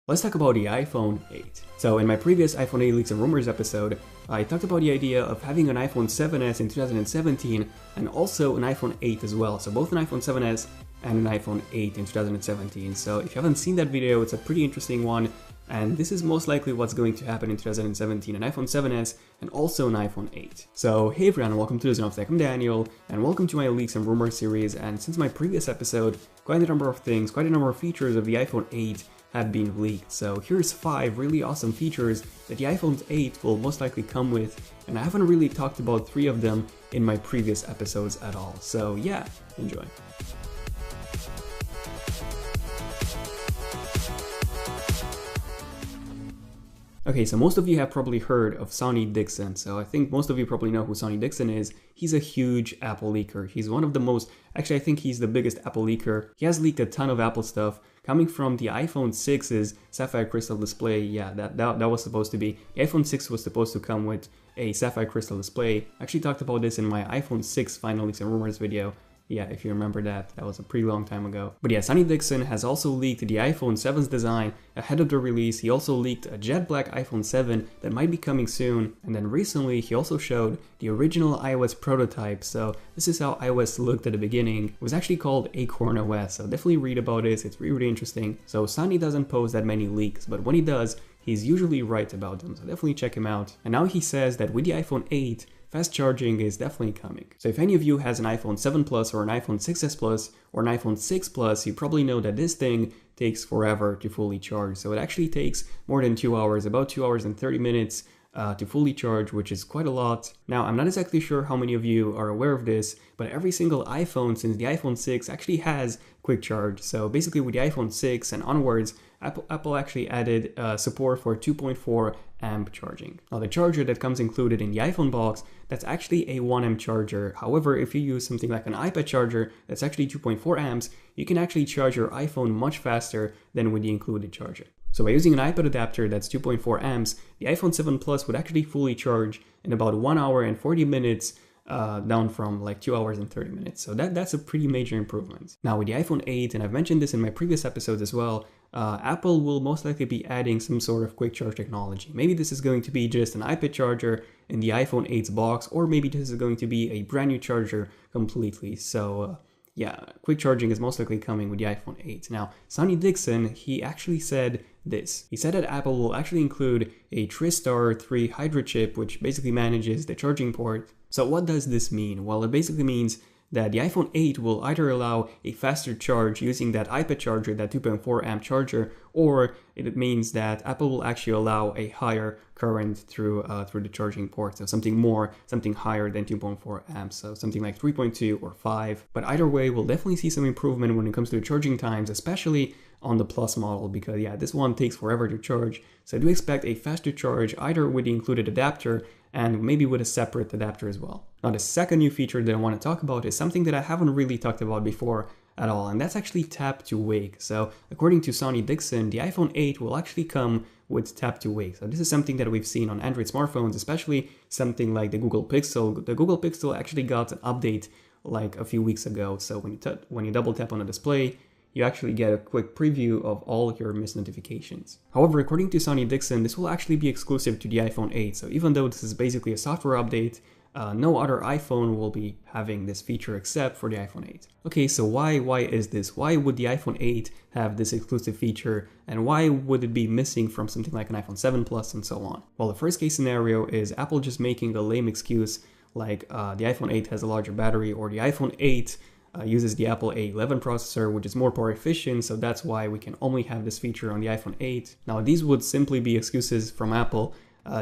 Let's talk about the iPhone 8. So in my previous iPhone 8 leaks and rumors episode, I talked about the idea of having an iPhone 7s in 2017 and also an iPhone 8 as well. So both an iPhone 7s and an iPhone 8 in 2017. So if you haven't seen that video, it's a pretty interesting one. And this is most likely what's going to happen in 2017, an iPhone 7s and also an iPhone 8. So hey everyone, welcome to the Zone of Tech. I'm Daniel, and welcome to my Leaks and Rumors series. And since my previous episode, quite a number of things, quite a number of features of the iPhone 8 have been leaked. So here's 5 really awesome features that the iPhone 8 will most likely come with, and I haven't really talked about 3 of them in my previous episodes at all. So yeah, enjoy. Okay, so most of you have probably heard of Sonny Dixon. So I think most of you probably know who Sonny Dixon is. He's a huge Apple leaker. He's one of the most, actually I think he's the biggest Apple leaker. He has leaked a ton of Apple stuff, coming from the iPhone 6's sapphire crystal display. Yeah, that was supposed to be, the iPhone 6 was supposed to come with a sapphire crystal display. I actually talked about this in my iPhone 6 final leaks and rumors video. Yeah, if you remember that was a pretty long time ago. But yeah, Sonny Dixon has also leaked the iPhone 7's design ahead of the release. He also leaked a jet black iPhone 7 that might be coming soon. And then recently, he also showed the original iOS prototype. So this is how iOS looked at the beginning. It was actually called Acorn OS. So definitely read about this. It's really, really interesting. So Sonny doesn't post that many leaks, but when he does, he's usually right about them. So definitely check him out. And now he says that with the iPhone 8, fast charging is definitely coming. So if any of you has an iPhone 7 Plus or an iPhone 6s Plus or an iPhone 6 Plus, you probably know that this thing takes forever to fully charge. So it actually takes more than 2 hours, about 2 hours and 30 minutes to fully charge, which is quite a lot. Now, I'm not exactly sure how many of you are aware of this, but every single iPhone since the iPhone 6 actually has quick charge. So basically with the iPhone 6 and onwards, Apple actually added support for 2.4 amp charging. Now the charger that comes included in the iPhone box, that's actually a 1 amp charger. However, if you use something like an iPad charger that's actually 2.4 amps, you can actually charge your iPhone much faster than with the included charger. So by using an iPad adapter that's 2.4 amps, the iPhone 7 Plus would actually fully charge in about 1 hour and 40 minutes, down from like 2 hours and 30 minutes. So that's a pretty major improvement. Now with the iPhone 8, and I've mentioned this in my previous episodes as well, Apple will most likely be adding some sort of quick charge technology. Maybe this is going to be just an iPad charger in the iPhone 8's box, or maybe this is going to be a brand new charger completely. So yeah, quick charging is most likely coming with the iPhone 8. Now, Sonny Dixon, he actually said this. He said that Apple will actually include a Tristar 3 Hydra chip, which basically manages the charging port. So what does this mean? Well, it basically means that the iPhone 8 will either allow a faster charge using that iPad charger, that 2.4 amp charger, or it means that Apple will actually allow a higher current through the charging port. So something higher than 2.4 amps, so something like 3.2 or 5. But either way, we'll definitely see some improvement when it comes to the charging times, especially on the Plus model, because yeah, this one takes forever to charge. So I do expect a faster charge either with the included adapter and maybe with a separate adapter as well. Now the second new feature that I want to talk about is something that I haven't really talked about before at all, and that's actually tap to wake. So according to Sonny Dixon, the iPhone 8 will actually come with tap to wake. So this is something that we've seen on Android smartphones, especially something like the Google Pixel. The Google Pixel actually got an update like a few weeks ago. So when you double tap on the display, you actually get a quick preview of all your missed notifications. However, according to Sonny Dixon, this will actually be exclusive to the iPhone 8. So even though this is basically a software update, no other iPhone will be having this feature except for the iPhone 8. Okay, so why is this? Why would the iPhone 8 have this exclusive feature, and why would it be missing from something like an iPhone 7 Plus and so on? Well, the first case scenario is Apple just making a lame excuse like the iPhone 8 has a larger battery, or the iPhone 8 uses the Apple A11 processor, which is more power efficient, so that's why we can only have this feature on the iPhone 8. Now, these would simply be excuses from Apple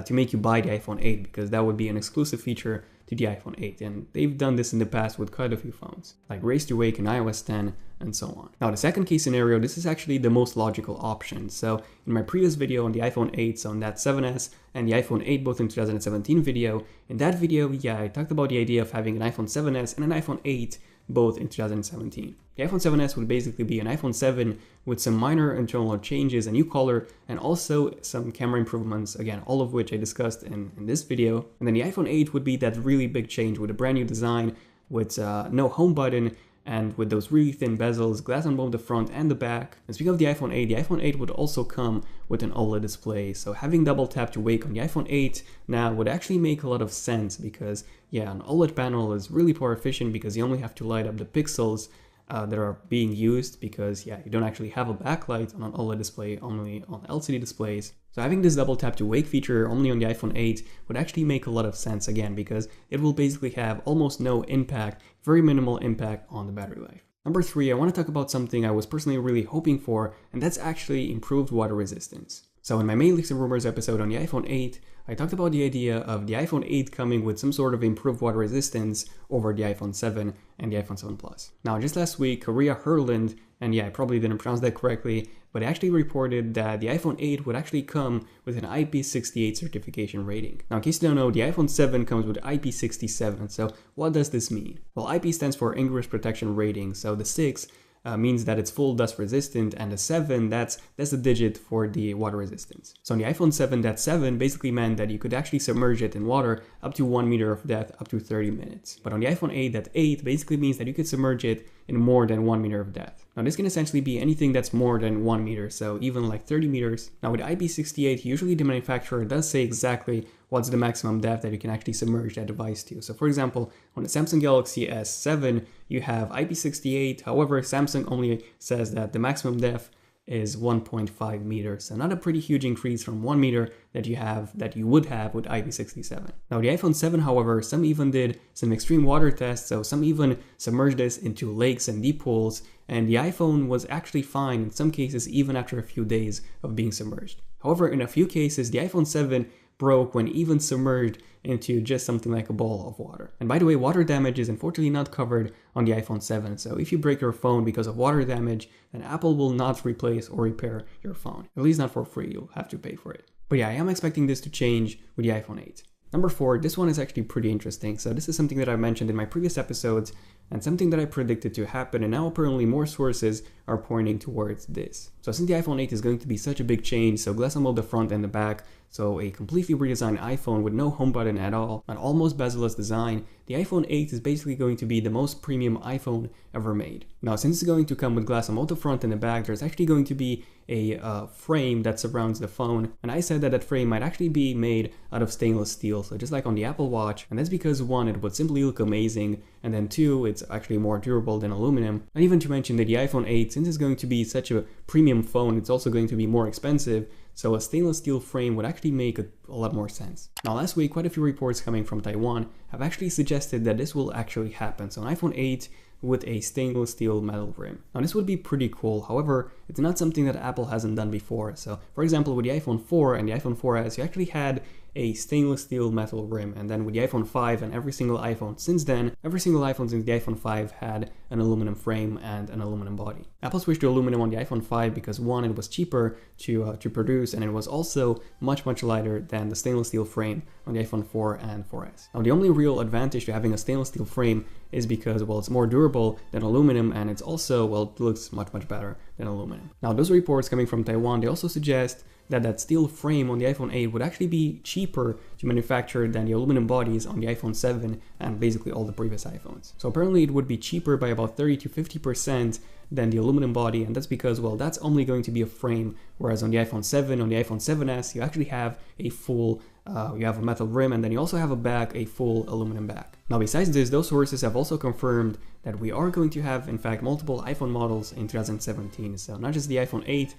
to make you buy the iPhone 8, because that would be an exclusive feature to the iPhone 8, and they've done this in the past with quite a few phones, like Raise to Wake and iOS 10 and so on. Now, the second case scenario, this is actually the most logical option. So in my previous video on the iPhone 8, so on that 7s and the iPhone 8 both in 2017 video, in that video, yeah, I talked about the idea of having an iPhone 7s and an iPhone 8 both in 2017. The iPhone 7s would basically be an iPhone 7 with some minor internal changes, a new color, and also some camera improvements, again, all of which I discussed in this video. And then the iPhone 8 would be that really big change with a brand new design, with no home button, and with those really thin bezels, glass on both the front and the back. And speaking of the iPhone 8 would also come with an OLED display. So having double tap to wake on the iPhone 8 now would actually make a lot of sense because, yeah, an OLED panel is really power efficient because you only have to light up the pixels that are being used because, yeah, you don't actually have a backlight on an OLED display, only on LCD displays. So having this double tap to wake feature only on the iPhone 8 would actually make a lot of sense again because it will basically have almost no impact, very minimal impact on the battery life. Number 3, I want to talk about something I was personally really hoping for, and that's actually improved water resistance. So in my May Leaks and Rumors episode on the iPhone 8, I talked about the idea of the iPhone 8 coming with some sort of improved water resistance over the iPhone 7 and the iPhone 7 Plus. Now, just last week, Korea Herland, and yeah, I probably didn't pronounce that correctly, but it actually reported that the iPhone 8 would actually come with an IP68 certification rating. Now, in case you don't know, the iPhone 7 comes with IP67, so what does this mean? Well, IP stands for Ingress Protection Rating, so the 6 means that it's full dust resistant, and the 7, that's the digit for the water resistance. So on the iPhone 7, that 7 basically meant that you could actually submerge it in water up to 1 meter of depth up to 30 minutes. But on the iPhone 8, that 8 basically means that you could submerge it in more than 1 meter of depth. Now this can essentially be anything that's more than 1 meter, so even like 30 meters. Now with IP68, usually the manufacturer does say exactly what's the maximum depth that you can actually submerge that device to. So for example, on the Samsung Galaxy S7, you have IP68, however, Samsung only says that the maximum depth is 1.5 meters. So not a pretty huge increase from 1 meter that you would have with IP67. Now the iPhone 7, however, some even did some extreme water tests, so some even submerged this into lakes and deep pools, and the iPhone was actually fine in some cases even after a few days of being submerged. However, in a few cases, the iPhone 7 broke when even submerged into just something like a bowl of water. And by the way, water damage is unfortunately not covered on the iPhone 7, so if you break your phone because of water damage, then Apple will not replace or repair your phone. At least not for free, you'll have to pay for it. But yeah, I am expecting this to change with the iPhone 8. Number 4, this one is actually pretty interesting. So this is something that I mentioned in my previous episodes and something that I predicted to happen, and now apparently more sources are pointing towards this. So since the iPhone 8 is going to be such a big change, so glass on both the front and the back, so a completely redesigned iPhone with no home button at all, an almost bezel-less design, the iPhone 8 is basically going to be the most premium iPhone ever made. Now, since it's going to come with glass on both the front and the back, there's actually going to be a frame that surrounds the phone, and I said that that frame might actually be made out of stainless steel, so just like on the Apple Watch, and that's because 1, it would simply look amazing, and then 2, it's actually more durable than aluminum. Not even to mention that the iPhone 8, since it's going to be such a premium phone, it's also going to be more expensive, so a stainless steel frame would actually make a lot more sense. Now last week, quite a few reports coming from Taiwan have actually suggested that this will actually happen. So an iPhone 8 with a stainless steel metal rim. Now this would be pretty cool, however, it's not something that Apple hasn't done before. So for example, with the iPhone 4 and the iPhone 4S, you actually had a stainless steel metal rim, and then with the iPhone 5 and every single iPhone since then, every single iPhone since the iPhone 5 had an aluminum frame and an aluminum body. Apple switched to aluminum on the iPhone 5 because 1, it was cheaper to produce, and it was also much lighter than the stainless steel frame on the iPhone 4 and 4S. Now the only real advantage to having a stainless steel frame is because, well, it's more durable than aluminum, and it's also, well, it looks much better than aluminum. Now those reports coming from Taiwan, they also suggest that steel frame on the iPhone 8 would actually be cheaper to manufacture than the aluminum bodies on the iPhone 7 and basically all the previous iPhones. So apparently it would be cheaper by about 30 to 50% than the aluminum body, and that's because, well, that's only going to be a frame, whereas on the iPhone 7, on the iPhone 7S, you actually have a full, you have a metal rim, and then you also have a back, a full aluminum back. Now besides this, those sources have also confirmed that we are going to have, in fact, multiple iPhone models in 2017, so not just the iPhone 8,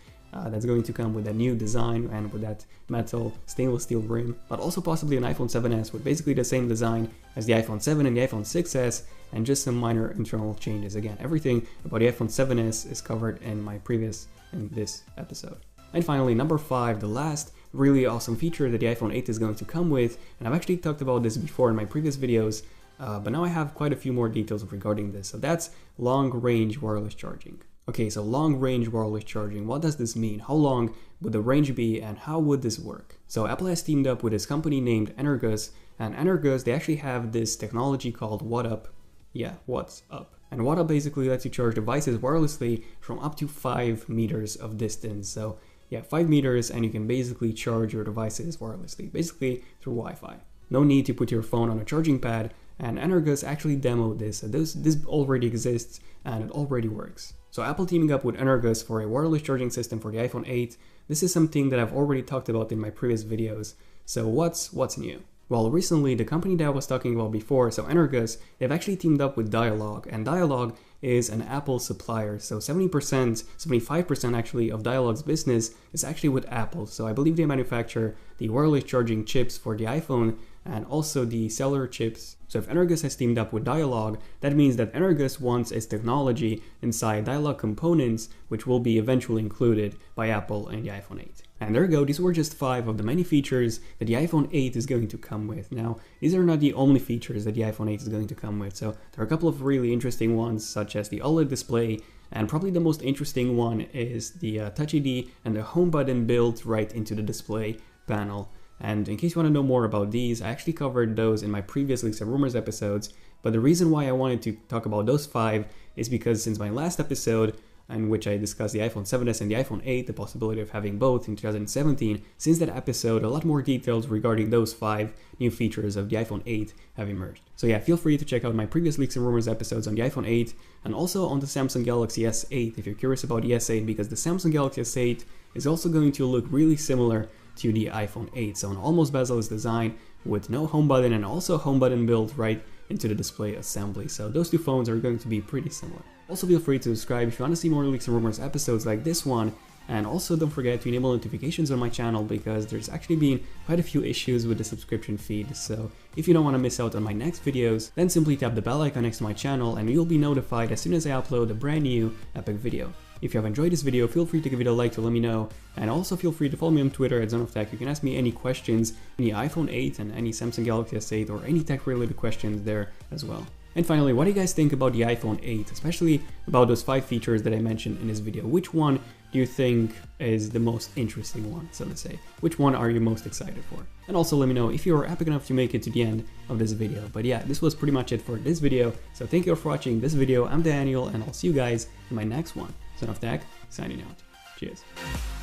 that's going to come with a new design and with that metal stainless steel rim, but also possibly an iPhone 7S with basically the same design as the iPhone 7 and the iPhone 6S, and just some minor internal changes. Again, everything about the iPhone 7S is covered in this episode. And finally, number 5, the last really awesome feature that the iPhone 8 is going to come with, and I've actually talked about this before in my previous videos, but now I have quite a few more details regarding this. So that's long-range wireless charging. Okay, so long-range wireless charging, what does this mean? How long would the range be, and how would this work? So Apple has teamed up with this company named Energus, and Energus, they actually have this technology called WhatsUp. Yeah, What's Up. And WhatsUp basically lets you charge devices wirelessly from up to 5 meters of distance. So yeah, 5 meters, and you can basically charge your devices wirelessly, basically through Wi-Fi. No need to put your phone on a charging pad, and Energus actually demoed this. So this already exists and it already works. So Apple teaming up with Energus for a wireless charging system for the iPhone 8. This is something that I've already talked about in my previous videos. So what's new? Well, recently, the company that I was talking about before, so Energus, they've actually teamed up with Dialog, and Dialog is an Apple supplier. So 70%, 75% actually of Dialog's business is actually with Apple. So I believe they manufacture the wireless charging chips for the iPhone and also the cellular chips. So if Energus has teamed up with Dialog, that means that Energus wants its technology inside Dialog components, which will be eventually included by Apple in the iPhone 8. And there you go, these were just 5 of the many features that the iPhone 8 is going to come with. Now, these are not the only features that the iPhone 8 is going to come with, so there are a couple of really interesting ones, such as the OLED display, and probably the most interesting one is the Touch ID and the home button built right into the display panel. And in case you want to know more about these, I actually covered those in my previous Leaks and Rumors episodes, but the reason why I wanted to talk about those 5 is because since my last episode, in which I discussed the iPhone 7s and the iPhone 8, the possibility of having both in 2017, since that episode, a lot more details regarding those 5 new features of the iPhone 8 have emerged. So yeah, feel free to check out my previous Leaks and Rumors episodes on the iPhone 8 and also on the Samsung Galaxy S8 if you're curious about the S8, because the Samsung Galaxy S8 is also going to look really similar to the iPhone 8. So an almost bezel-less design with no home button and also home button built right into the display assembly. So those 2 phones are going to be pretty similar. Also feel free to subscribe if you want to see more Leaks and Rumors episodes like this one, and also don't forget to enable notifications on my channel because there's actually been quite a few issues with the subscription feed. So if you don't want to miss out on my next videos, then simply tap the bell icon next to my channel and you'll be notified as soon as I upload a brand new epic video. If you have enjoyed this video, feel free to give it a like to let me know, and also feel free to follow me on Twitter at ZoneOfTech. You can ask me any questions, any iPhone 8 and any Samsung Galaxy S8 or any tech related questions there as well. And finally, what do you guys think about the iPhone 8, especially about those 5 features that I mentioned in this video? Which one do you think is the most interesting one, so to say? Which one are you most excited for? And also let me know if you are epic enough to make it to the end of this video. But yeah, this was pretty much it for this video. So thank you for watching this video. I'm Daniel, and I'll see you guys in my next one. ZoneOfTech, signing out. Cheers.